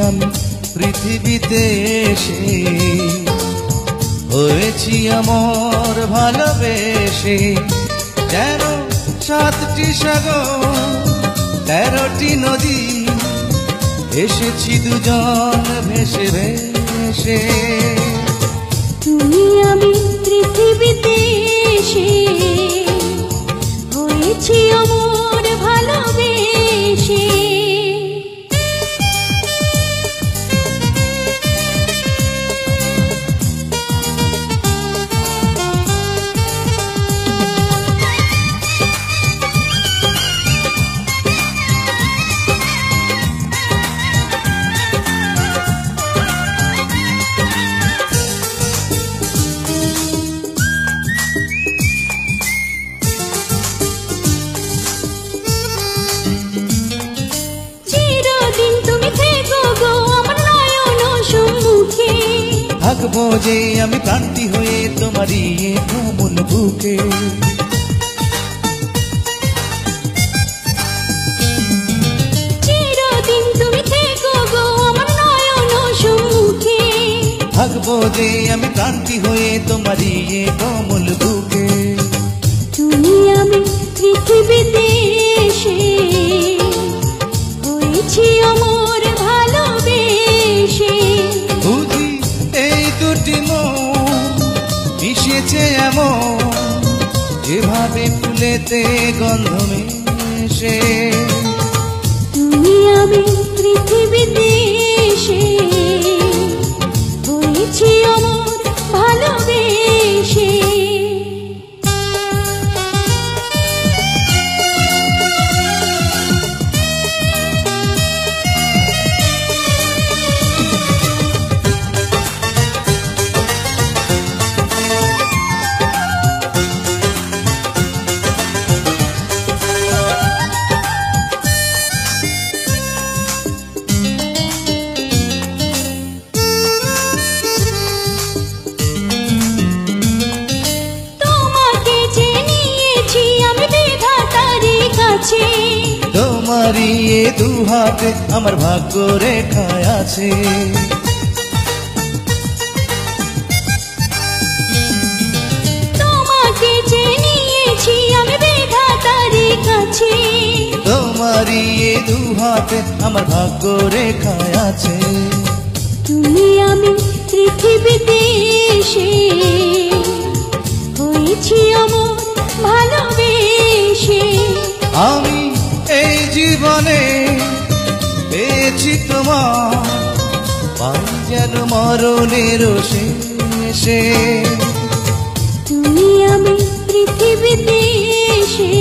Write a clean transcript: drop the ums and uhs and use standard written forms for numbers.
আমি পৃথিবীতে এসে, হয়েছি অমর ভালোবেসে। যেন 7টি সাগর 13টি নদী, এসেছি দুজন ভেসে ভেসে। তুমি আমি পৃথিবীতে এসে, হয়েছি অমর ভালোবেসে। থাকবো যে আমি প্রান্তি হয়ে তোমারই কোমল বুকে। চিরদিন তুমি থেকো গো আমার নয়ন সম্মুখে। থাকবো যে আমি প্রান্তি হয়ে তোমারই কোমল বুকে। তুমি আমি পৃথিবীতে এসে, হয়েছি অমর ভালোবেসে। বুঝি এই দুটি মন মিশেছে এমন, যেভাবে ফুলেতে গন্ধ মেশে। তুমি আমি পৃথিবীতে এসে, হয়েছি অমর ভালোবেসে। তোমারই এ দুহাতে আমার ভাগ্য রেখায় আছে। তোমাকে যে নিয়েছি আমি বিধাতারই কাছে। তোমারই এ দুহাতে আমার ভাগ্য রেখায় আছে। তুমি আমি পৃথিবীতে এসে, হয়েছি অমর ভালোবেসে। আমি এই জীবনে পেয়েছি তোমার, পাই যেন মরণের শেষে। তুমি আমি পৃথিবীতে এসে,